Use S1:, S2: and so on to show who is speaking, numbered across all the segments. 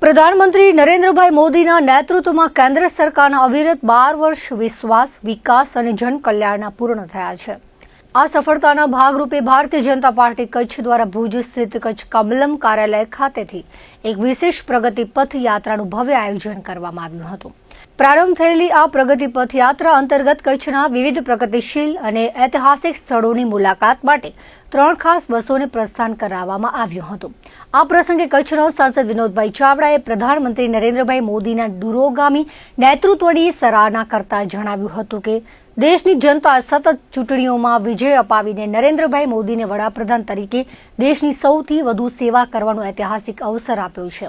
S1: પ્રધાનમંત્રી નરેન્દ્રભાઈ મોદીના નેતૃત્વમાં કેન્દ્ર સરકારના અવિરત 12 વર્ષ વિશ્વાસ, વિકાસ અને જનકલ્યાણના પૂર્ણ થયા છે. આ સફળતાના ભાગરૂપે ભારતીય જનતા પાર્ટી કચ્છ દ્વારા ભુજ સ્થિત કચ્છ કમલમ કાર્યાલય ખાતેથી એક વિશેષ પ્રગતિ પથ યાત્રાનું ભવ્ય આયોજન કરવામાં આવ્યું હતું. પ્રારંભ થયેલી આ પ્રગતિ પથ યાત્રા અંતર્ગત કચ્છના વિવિધ પ્રગતિશીલ અને ઐતિહાસિક સ્થળોની મુલાકાત માટે 3 ખાસ બસોને પ્રસ્થાન કરાવવામાં આવ્યું હતું. આ પ્રસંગે કચ્છના સાંસદ વિનોદભાઈ ચાવડાએ પ્રધાનમંત્રી નરેન્દ્રભાઈ મોદીના દૂરોગામી નેતૃત્વની સરાહના કરતા જણાવ્યું હતું કે દેશની જનતા સતત ચૂંટણીઓમાં વિજય અપાવીને નરેન્દ્રભાઈ મોદીને વડાપ્રધાન તરીકે દેશની સૌથી વધુ સેવા કરવાનો ઐતિહાસિક અવસર આપ્યો છે.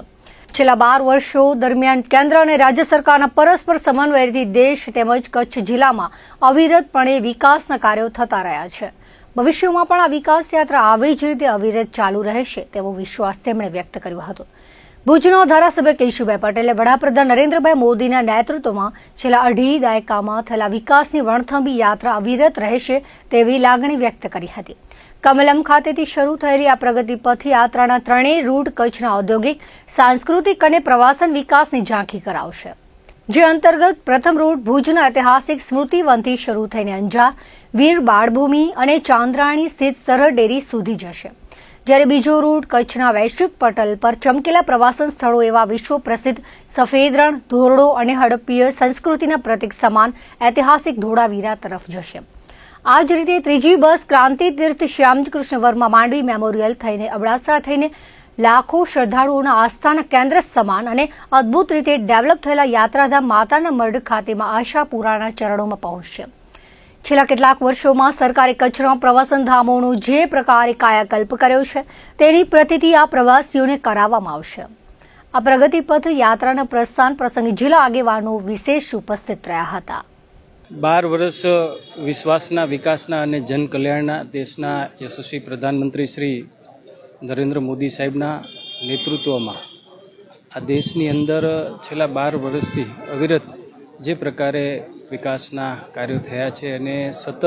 S1: છેલ્લા 12 વર્ષો દરમિયાન કેન્દ્ર અને રાજ્ય સરકારના પરસ્પર સમન્વયથી દેશ તેમજ કચ્છ જિલ્લામાં અવિરતપણે વિકાસના કાર્યો થતા રહ્યા છે. ભવિષ્યમાં પણ આ વિકાસ યાત્રા આવી જ રીતે અવિરત ચાલુ રહેશે તેવો વિશ્વાસ તેમણે વ્યક્ત કર્યો હતો. ભુજના ધારાસભ્ય કેશુભાઈ પટેલે વડાપ્રધાન નરેન્દ્રભાઈ મોદીના નેતૃત્વમાં છેલ્લા 2.5 દાયકામાં થયેલા વિકાસની વણથંભી યાત્રા અવિરત રહેશે તેવી લાગણી વ્યક્ત કરી હતી. કમલમ ખાતેથી શરૂ થયેલી આ પ્રગતિ પથ યાત્રાના 3 રૂટ કચ્છના ઔદ્યોગિક, સાંસ્કૃતિક અને પ્રવાસન વિકાસની ઝાંખી કરાવશે. જે અંતર્ગત પ્રથમ રૂટ ભુજના ઐતિહાસિક સ્મૃતિવનથી શરૂ થઈને અંજાર, વીર બાળભૂમિ અને ચાંદ્રાણી સ્થિત સરહદ ડેરી સુધી જશે. જ્યારે બીજો રૂટ કચ્છના વૈશ્વિક પટલ પર ચમકેલા પ્રવાસન સ્થળો એવા વિશ્વ પ્રસિદ્ધ સફેદ રણ, ધોરડો અને હડપ્પીય સંસ્કૃતિના પ્રતીક સમાન ઐતિહાસિક ધોળાવીરા તરફ જશે. આ જ રીતે ત્રીજી બસ ક્રાંતિ તીર્થ શ્યામકૃષ્ણ વર્મા માંડવી મેમોરિયલ થઈને અબડાસા થઈને લાખો શ્રદ્ધાળુઓના આસ્થાના કેન્દ્ર સમાન અને અદભુત રીતે ડેવલપ થયેલા યાત્રાધામ માતાના મઢ ખાતેમાં આશાપુરાના ચરણોમાં પહોંચશે. છેલ્લા કેટલાક વર્ષોમાં સરકારે કચ્છના પ્રવાસન ધામોનો જે પ્રકારે કાયાકલ્પ કર્યો છે તેની પ્રતીતિ આ પ્રવાસીઓને કરાવવામાં આવશે. આ પ્રગતિપથ યાત્રાના પ્રસ્થાન પ્રસંગે જિલ્લા આગેવાનો વિશેષ ઉપસ્થિત રહ્યા હતા.
S2: 12 વર્ષ વિશ્વાસના, વિકાસના અને જનકલ્યાણના દેશના યશસ્વી પ્રધાનમંત્રી શ્રી નરેન્દ્ર મોદી સાહેબના નેતૃત્વમાં આ દેશની અંદર છેલ્લા 12 વર્ષથી અવિરત જે પ્રકારે વિકાસના કાર્યો થયા છે અને સતત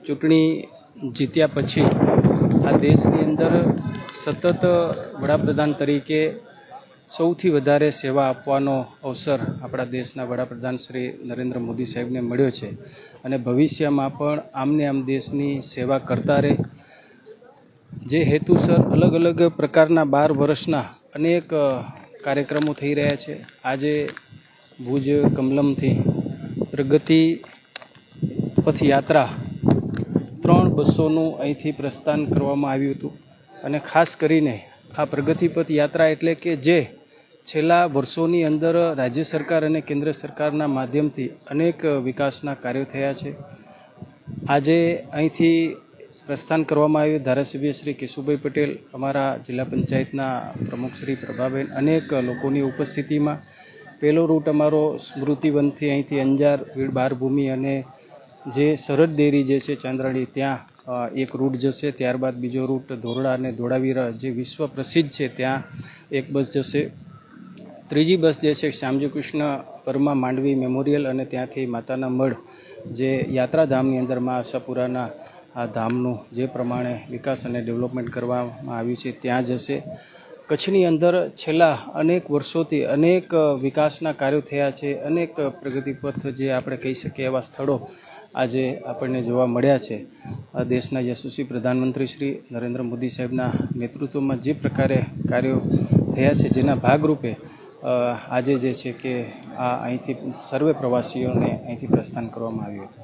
S2: ચૂંટણી જીત્યા પછી આ દેશની અંદર સતત વડાપ્રધાન તરીકે સૌથી વધારે સેવા આપવાનો અવસર આપણા દેશના વડાપ્રધાન શ્રી નરેન્દ્ર મોદી સાહેબને મળ્યો છે અને ભવિષ્યમાં પણ આમને આમ દેશની સેવા કરતા રહે. જે હેતુસર અલગ અલગ પ્રકારના 12 વર્ષના અનેક કાર્યક્રમો થઈ રહ્યા છે. આજે ભુજ કમલમથી પ્રગતિ પથ યાત્રા 3 બસોનું અહીંથી પ્રસ્થાન કરવામાં આવ્યું હતું અને ખાસ કરીને આ પ્રગતિપથ યાત્રા એટલે કે જે છેલ્લા વર્ષોની અંદર રાજ્ય સરકાર અને કેન્દ્ર સરકારના માધ્યમથી અનેક વિકાસના કાર્યો થયા છે. આજે અહીંથી પ્રસ્થાન કરવામાં આવ્યું. ધારાસભ્ય શ્રી કેશુભાઈ પટેલ, અમારા જિલ્લા પંચાયતના પ્રમુખ શ્રી પ્રભાબેન, અનેક લોકોની ઉપસ્થિતિમાં પહેલો રૂટ અમારો સ્મૃતિવનથી અહીંથી અંજાર, વીર બાળભૂમિ અને જે સરહદ ડેરી જે છે ચાંદ્રાણી ત્યાં એક રૂટ જશે. ત્યારબાદ બીજો રૂટ ધોરડા અને ધોળાવીરા જે વિશ્વ પ્રસિદ્ધ છે ત્યાં એક બસ જશે. ત્રીજી બસ જે છે શ્યામજી વર્મા માંડવી મેમોરિયલ અને ત્યાંથી માતાના મઢ જે યાત્રાધામની અંદર માં આશાપુરાના આ ધામનું જે પ્રમાણે વિકાસ અને ડેવલપમેન્ટ કરવામાં આવ્યું છે ત્યાં જશે. કચ્છની અંદર છેલ્લા અનેક વર્ષોથી અનેક વિકાસના કાર્યો થયા છે. અનેક પ્રગતિપથ જે આપણે કહી શકીએ એવા સ્થળો આજે આપણને જોવા મળ્યા છે. આ દેશના યશસ્વી પ્રધાનમંત્રી શ્રી નરેન્દ્ર મોદી સાહેબના નેતૃત્વમાં જે પ્રકારે કાર્યો થયા છે જેના ભાગરૂપે આજે જે છે કે આ અહીંથી સર્વે પ્રવાસીઓને અહીંથી પ્રસ્થાન કરવામાં આવ્યું હતું.